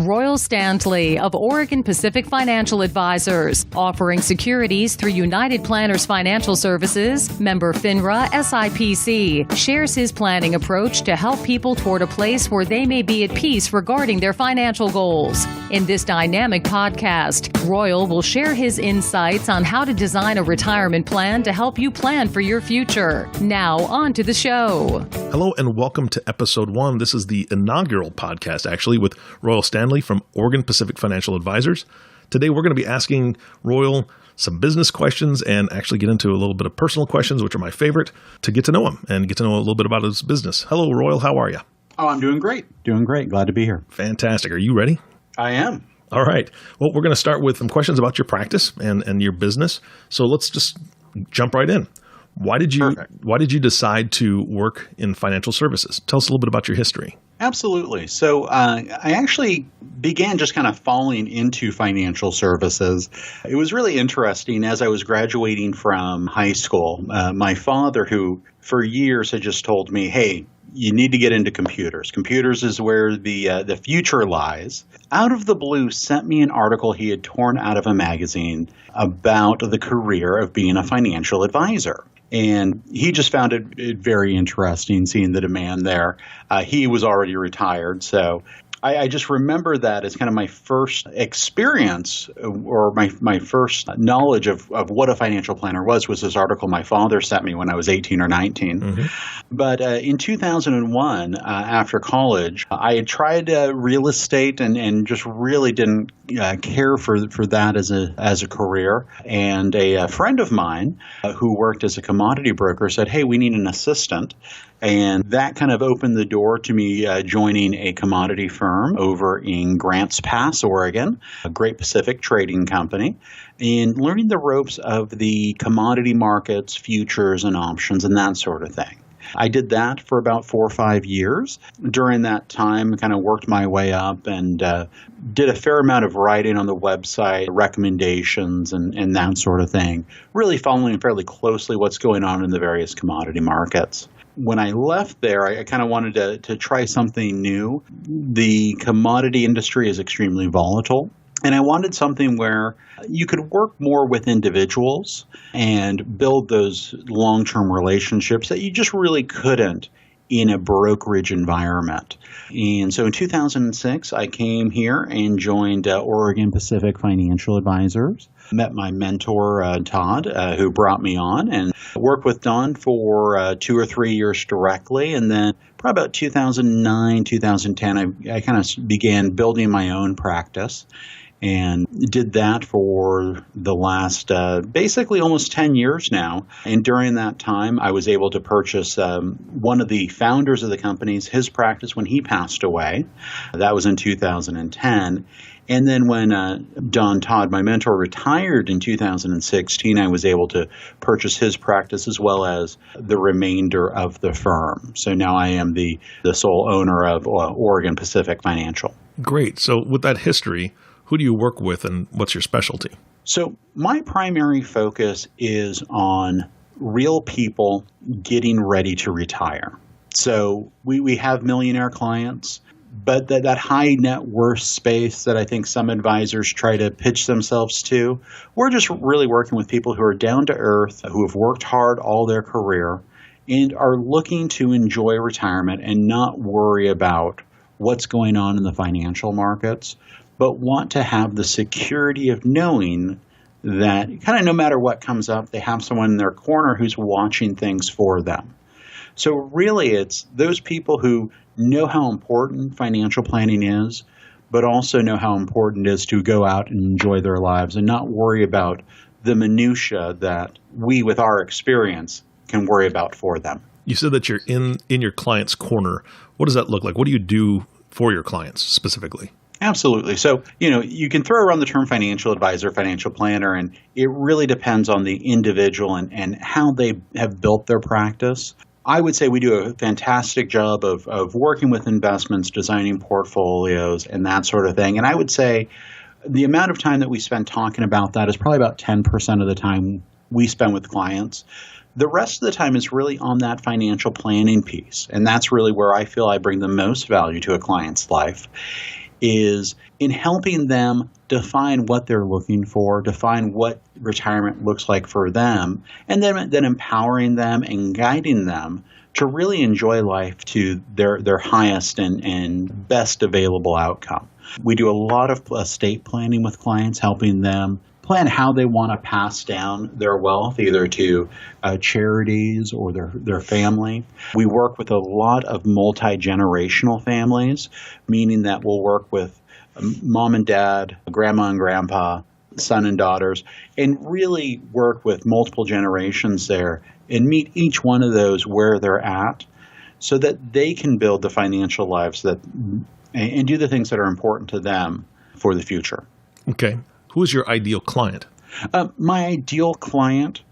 Royal Standley of Oregon Pacific Financial Advisors, offering securities through United Planners Financial Services, member FINRA, SIPC, shares his planning approach to help people toward a place where they may be at peace regarding their financial goals. In this dynamic podcast, Royal will share his insights on how to design a retirement plan to help you plan for your future. Now, on to the show. Hello and welcome to episode 1. This is the inaugural podcast, actually, with Royal Standley from Oregon Pacific Financial Advisors. Today, we're going to be asking Royal some business questions and actually get into a little bit of personal questions, which are my favorite, to get to know him and get to know a little bit about his business. Hello, Royal. How are you? Oh, I'm doing great. Doing great. Glad to be here. Fantastic. Are you ready? I am. All right. Well, we're going to start with some questions about your practice and your business. So let's just jump right in. Why did you decide to work in financial services? Tell us a little bit about your history. Absolutely. So I actually began just kind of falling into financial services. It was really interesting as I was graduating from high school. My father, who for years had just told me, hey, you need to get into computers. Computers is where the future lies. Out of the blue, sent me an article he had torn out of a magazine about the career of being a financial advisor. And he just found it very interesting seeing the demand there. He was already retired, so I just remember that as kind of my first experience or my first knowledge of what a financial planner was this article my father sent me when I was 18 or 19. Mm-hmm. But in 2001, after college, I had tried real estate and just really didn't care for that as a career. And a friend of mine who worked as a commodity broker said, hey, we need an assistant. And that kind of opened the door to me joining a commodity firm over in Grants Pass, Oregon, a Great Pacific trading company, and learning the ropes of the commodity markets, futures, and options, and that sort of thing. I did that for about 4 or 5 years. During that time, kind of worked my way up and did a fair amount of writing on the website, recommendations, and that sort of thing, really following fairly closely what's going on in the various commodity markets. When I left there, I kind of wanted to try something new. The commodity industry is extremely volatile, and I wanted something where you could work more with individuals and build those long-term relationships that you just really couldn't in a brokerage environment. And so in 2006, I came here and joined Oregon Pacific Financial Advisors. Met my mentor, Todd, who brought me on, and worked with Don for 2 or 3 years directly. And then probably about 2009, 2010, I kind of began building my own practice and did that for the last basically almost 10 years now. And during that time, I was able to purchase one of the founders of the companies, his practice when he passed away. That was in 2010. And then when Don Todd, my mentor, retired in 2016, I was able to purchase his practice as well as the remainder of the firm. So now I am the sole owner of Oregon Pacific Financial. Great. So with that history, who do you work with and what's your specialty? So my primary focus is on real people getting ready to retire. So we have millionaire clients. But that high net worth space that I think some advisors try to pitch themselves to, we're just really working with people who are down to earth, who have worked hard all their career, and are looking to enjoy retirement and not worry about what's going on in the financial markets, but want to have the security of knowing that kind of no matter what comes up, they have someone in their corner who's watching things for them. So really, it's those people who know how important financial planning is, but also know how important it is to go out and enjoy their lives and not worry about the minutia that we, with our experience, can worry about for them. You said that you're in your client's corner. What does that look like? What do you do for your clients specifically? Absolutely. So, you can throw around the term financial advisor, financial planner, and it really depends on the individual and how they have built their practice. I would say we do a fantastic job of working with investments, designing portfolios, and that sort of thing. And I would say the amount of time that we spend talking about that is probably about 10% of the time we spend with clients. The rest of the time is really on that financial planning piece. And that's really where I feel I bring the most value to a client's life. is in helping them define what they're looking for, define what retirement looks like for them, and then empowering them and guiding them to really enjoy life to their highest and best available outcome. We do a lot of estate planning with clients, helping them plan how they want to pass down their wealth, either to charities or their family. We work with a lot of multi-generational families, meaning that we'll work with mom and dad, grandma and grandpa, son and daughters, and really work with multiple generations there and meet each one of those where they're at so that they can build the financial lives and do the things that are important to them for the future. Okay. Who is your ideal client? My ideal client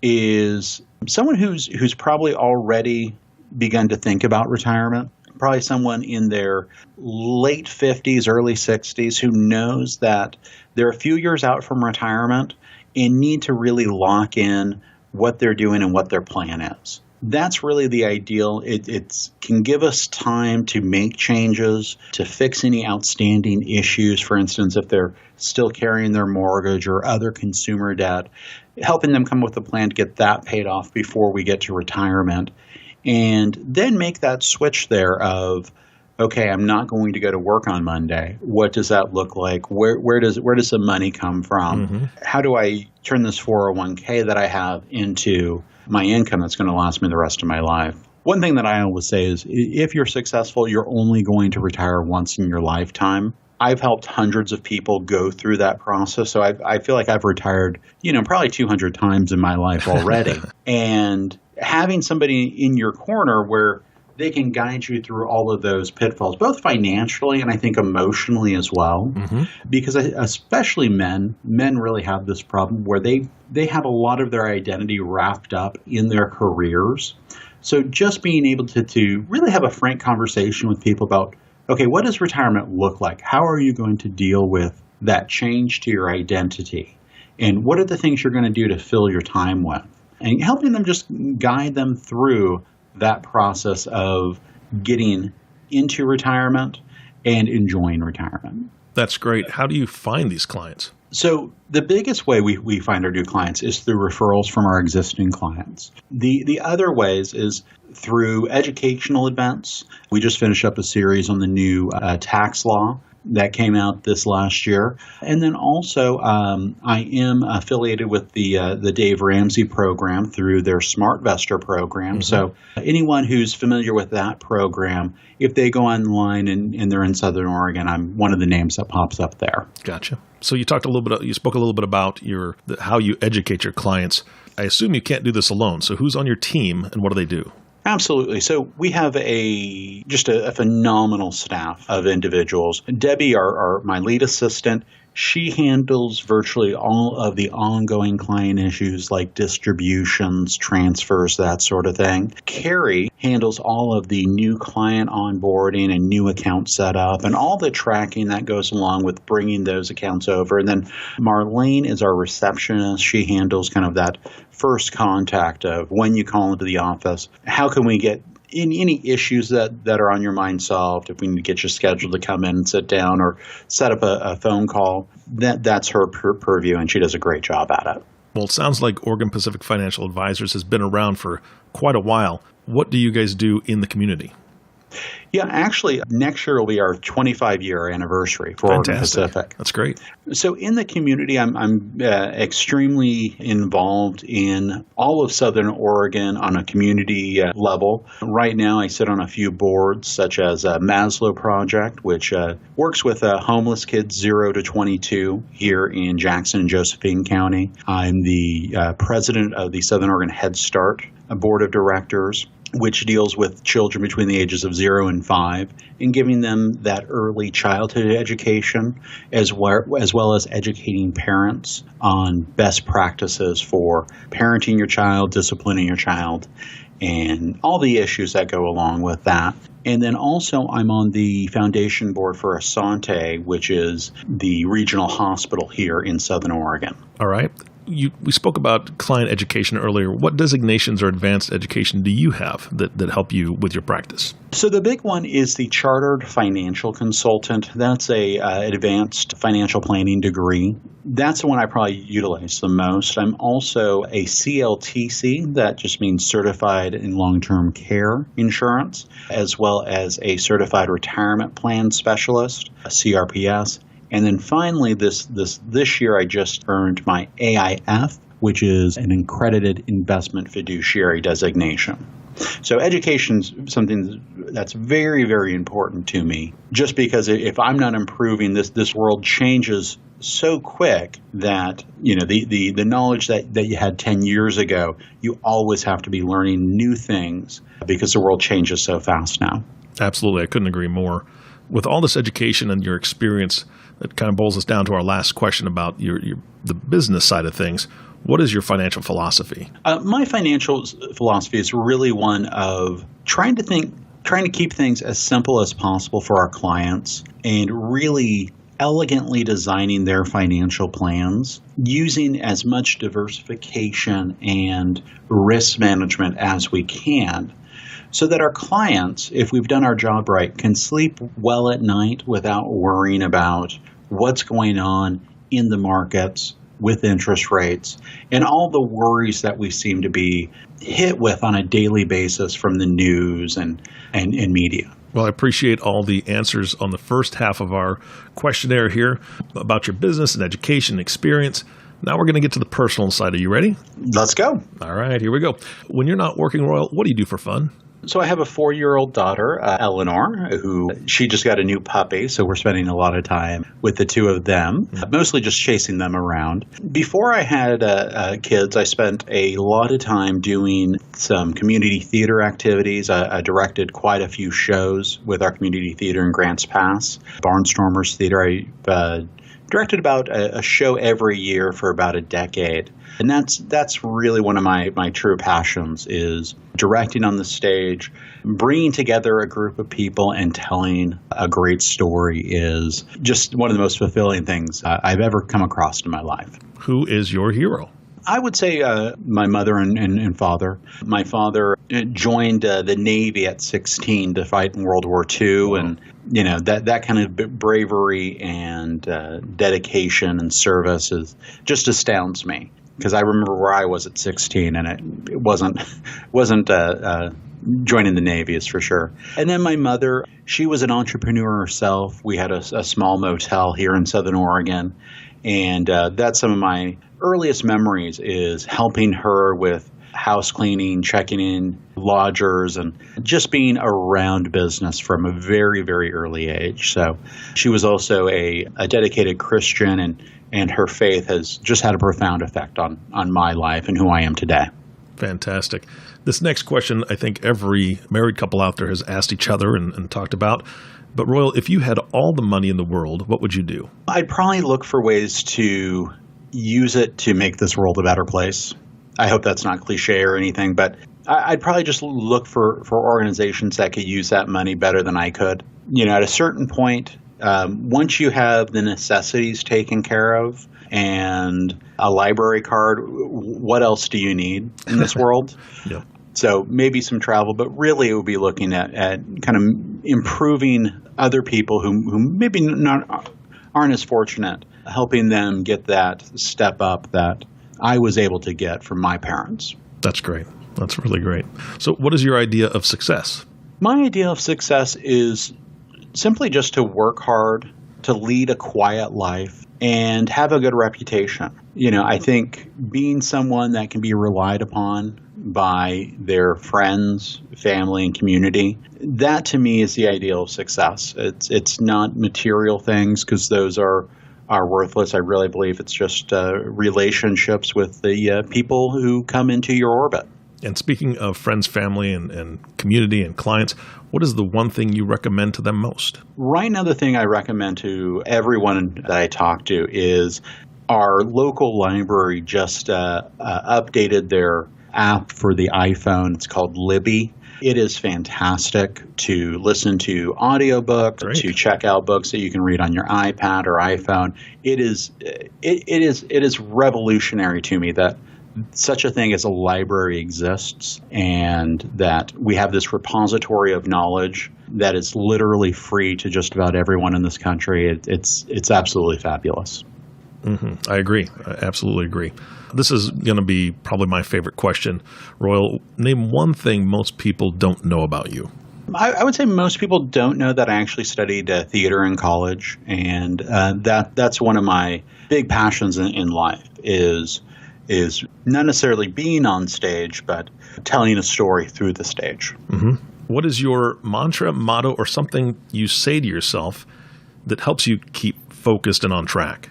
is someone who's probably already begun to think about retirement, probably someone in their late 50s, early 60s who knows that they're a few years out from retirement and need to really lock in what they're doing and what their plan is. That's really the ideal. It can give us time to make changes, to fix any outstanding issues. For instance, if they're still carrying their mortgage or other consumer debt, helping them come up with a plan to get that paid off before we get to retirement. And then make that switch there of, okay, I'm not going to go to work on Monday. What does that look like? Where does the money come from? Mm-hmm. How do I turn this 401k that I have into my income that's going to last me the rest of my life? One thing that I always say is if you're successful, you're only going to retire once in your lifetime. I've helped hundreds of people go through that process. So I feel like I've retired, probably 200 times in my life already. And having somebody in your corner where they can guide you through all of those pitfalls, both financially and I think emotionally as well. Mm-hmm. Because especially men really have this problem where they have a lot of their identity wrapped up in their careers. So just being able to really have a frank conversation with people about, okay, what does retirement look like? How are you going to deal with that change to your identity? And what are the things you're going to do to fill your time with? And helping them just guide them through that process of getting into retirement and enjoying retirement. That's great. How do you find these clients? So the biggest way we find our new clients is through referrals from our existing clients. The other ways is through educational events. We just finished up a series on the new tax law that came out this last year. And then also I am affiliated with the Dave Ramsey program through their SmartVestor program. Mm-hmm. So anyone who's familiar with that program, if they go online and they're in Southern Oregon, I'm one of the names that pops up there. Gotcha. So you spoke a little bit about how you educate your clients. I assume you can't do this alone. So who's on your team and what do they do? Absolutely. So we have just a phenomenal staff of individuals. Debbie, my lead assistant, she handles virtually all of the ongoing client issues like distributions, transfers, that sort of thing. Carrie handles all of the new client onboarding and new account setup and all the tracking that goes along with bringing those accounts over. And then Marlene is our receptionist. She handles kind of that first contact of when you call into the office, how can we get any issues that are on your mind solved, if we need to get you scheduled to come in and sit down or set up a phone call, that's her purview, and she does a great job at it. Well, it sounds like Oregon Pacific Financial Advisors has been around for quite a while. What do you guys do in the community? Yeah, actually, next year will be our 25-year anniversary for Oregon Pacific. That's great. So in the community, I'm extremely involved in all of Southern Oregon on a community level. Right now, I sit on a few boards, such as Maslow Project, which works with homeless kids 0 to 22 here in Jackson and Josephine County. I'm the president of the Southern Oregon Head Start Board of Directors, which deals with children between the ages of 0 and 5 and giving them that early childhood education as well as educating parents on best practices for parenting your child, disciplining your child, and all the issues that go along with that. And then also I'm on the foundation board for Asante, which is the regional hospital here in Southern Oregon. All right. We spoke about client education earlier. What designations or advanced education do you have that help you with your practice? So the big one is the Chartered Financial Consultant. That's a advanced financial planning degree. That's the one I probably utilize the most. I'm also a CLTC, that just means Certified in Long-Term Care Insurance, as well as a Certified Retirement Plan Specialist, a CRPS. And then finally, this year, I just earned my AIF, which is an accredited investment fiduciary designation. So education's something that's very, very important to me, just because if I'm not improving, this world changes so quick that, the knowledge that you had 10 years ago, you always have to be learning new things because the world changes so fast now. Absolutely. I couldn't agree more. With all this education and your experience, that kind of boils us down to our last question about the business side of things. What is your financial philosophy? My financial philosophy is really one of trying to keep things as simple as possible for our clients and really elegantly designing their financial plans, using as much diversification and risk management as we can, so that our clients, if we've done our job right, can sleep well at night without worrying about what's going on in the markets with interest rates and all the worries that we seem to be hit with on a daily basis from the news and media. Well, I appreciate all the answers on the first half of our questionnaire here about your business and education experience. Now we're going to get to the personal side. Are you ready? Let's go. All right, here we go. When you're not working, Royal, what do you do for fun? So I have a 4-year-old daughter, Eleanor, who she just got a new puppy, so we're spending a lot of time with the two of them, mostly just chasing them around. Before I had kids, I spent a lot of time doing some community theater activities. I directed quite a few shows with our community theater in Grants Pass, Barnstormers Theater. I directed about a show every year for about a decade. And that's really one of my true passions, is directing on the stage. Bringing together a group of people and telling a great story is just one of the most fulfilling things I've ever come across in my life. Who is your hero? I would say my mother and father. My father joined the Navy at 16 to fight in World War II. Wow. And, that kind of bravery and dedication and service just astounds me. Because I remember where I was at 16, and it wasn't joining the Navy, is for sure. And then my mother, she was an entrepreneur herself. We had a small motel here in Southern Oregon, and that's some of my earliest memories, is helping her with house cleaning, checking in lodgers, and just being around business from a very, very early age. So she was also a dedicated Christian, and her faith has just had a profound effect on my life and who I am today. Fantastic. This next question, I think every married couple out there has asked each other and talked about. But Royal, if you had all the money in the world, what would you do? I'd probably look for ways to use it to make this world a better place. I hope that's not cliche or anything, but I'd probably just look for organizations that could use that money better than I could. At a certain point, once you have the necessities taken care of and a library card, what else do you need in this world? Yeah. So maybe some travel, but really it would be looking at kind of improving other people who maybe aren't as fortunate, helping them get that step up that I was able to get from my parents. That's great. That's really great. So what is your idea of success? My idea of success is simply just to work hard, to lead a quiet life, and have a good reputation. I think being someone that can be relied upon by their friends, family, and community, that to me is the ideal of success. It's not material things, because those are worthless. I really believe it's just relationships with the people who come into your orbit. And speaking of friends, family, and community and clients, what is the one thing you recommend to them most? Right now, the thing I recommend to everyone that I talk to is our local library just updated their app for the iPhone. It's called Libby. It is fantastic to listen to audiobooks, Great. to check out books that you can read on your iPad or iPhone. It is revolutionary to me that such a thing as a library exists and that we have this repository of knowledge that is literally free to just about everyone in this country. It's absolutely fabulous. Mm-hmm. I agree. I absolutely agree. This is going to be probably my favorite question. Royal, name one thing most people don't know about you. I would say most people don't know that I actually studied theater in college, and that's one of my big passions in life is not necessarily being on stage, but telling a story through the stage. Mm-hmm. What is your mantra, motto, or something you say to yourself that helps you keep focused and on track?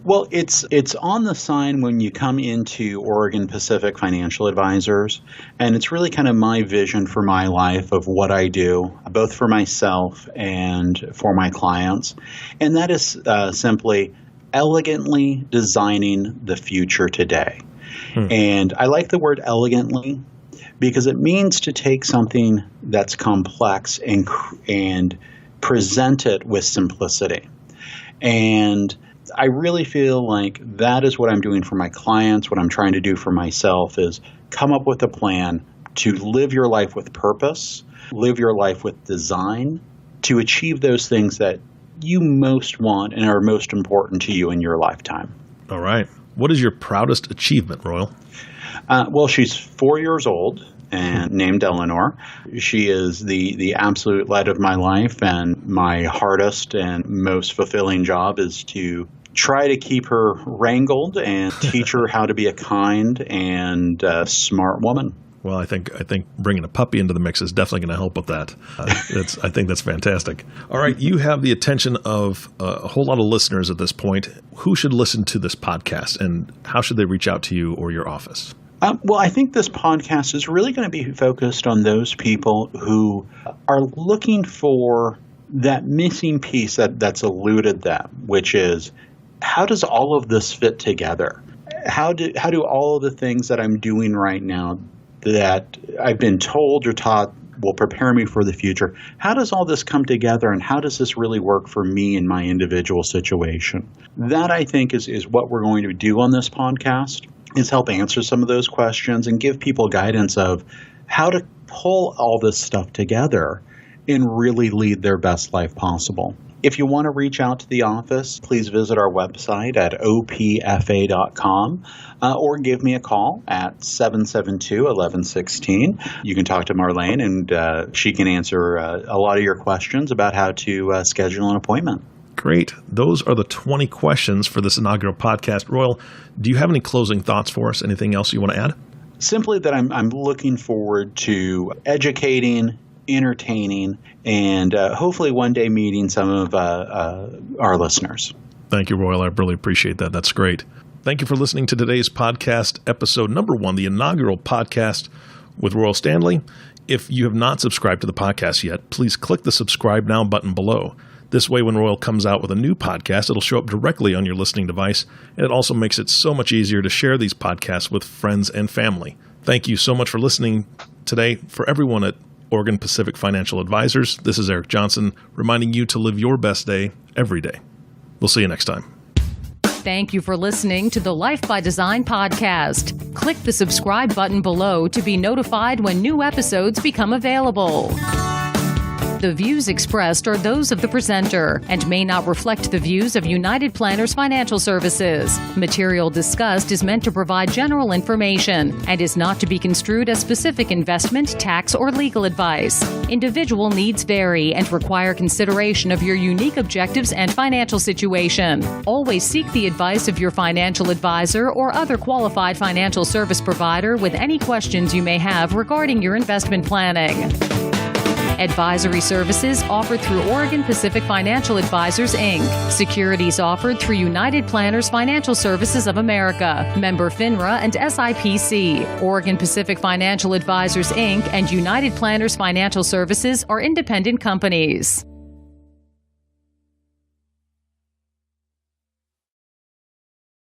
Well, it's on the sign when you come into Oregon Pacific Financial Advisors, and it's really kind of my vision for my life of what I do, both for myself and for my clients, and that is simply elegantly designing the future today. And I like the word elegantly because it means to take something that's complex and present it with simplicity. And I really feel like that is what I'm doing for my clients. What I'm trying to do for myself is come up with a plan to live your life with purpose, live your life with design, to achieve those things that you most want and are most important to you in your lifetime. All right. What is your proudest achievement, Royal? Well, she's 4 years old and named Eleanor. She is the absolute light of my life, and my hardest and most fulfilling job is to try to keep her wrangled and teach her how to be a kind and smart woman. Well, I think bringing a puppy into the mix is definitely going to help with that. I think that's fantastic. All right, you have the attention of a whole lot of listeners at this point. Who should listen to this podcast, and how should they reach out to you or your office? Well, I think this podcast is really going to be focused on those people who are looking for that missing piece that's eluded them, which is, how does all of this fit together? How do all of the things that I'm doing right now that I've been told or taught will prepare me for the future, how does all this come together, and how does this really work for me in my individual situation? That, I think, is what we're going to do on this podcast, is help answer some of those questions and give people guidance of how to pull all this stuff together and really lead their best life possible. If you want to reach out to the office, please visit our website at opfa.com or give me a call at 772-1116. You can talk to Marlene, and she can answer a lot of your questions about how to schedule an appointment. Great. Those are the 20 questions for this inaugural podcast. Royal, do you have any closing thoughts for us? Anything else you want to add? Simply that I'm looking forward to educating, entertaining, and hopefully one day meeting some of our listeners. Thank you, Royal. I really appreciate that. That's great. Thank you for listening to today's podcast, episode number 1, the inaugural podcast with Royal Standley. If you have not subscribed to the podcast yet, please click the subscribe now button below. This way, when Royal comes out with a new podcast, it'll show up directly on your listening device, and it also makes it so much easier to share these podcasts with friends and family. Thank you so much for listening today. For everyone at Oregon Pacific Financial Advisors, this is Eric Johnson, reminding you to live your best day every day. We'll see you next time. Thank you for listening to the Life by Design podcast. Click the subscribe button below to be notified when new episodes become available. The views expressed are those of the presenter and may not reflect the views of United Planners Financial Services. Material discussed is meant to provide general information and is not to be construed as specific investment, tax, or legal advice. Individual needs vary and require consideration of your unique objectives and financial situation. Always seek the advice of your financial advisor or other qualified financial service provider with any questions you may have regarding your investment planning. Advisory services offered through Oregon Pacific Financial Advisors, Inc. Securities offered through United Planners Financial Services of America, member FINRA and SIPC. Oregon Pacific Financial Advisors, Inc. and United Planners Financial Services are independent companies.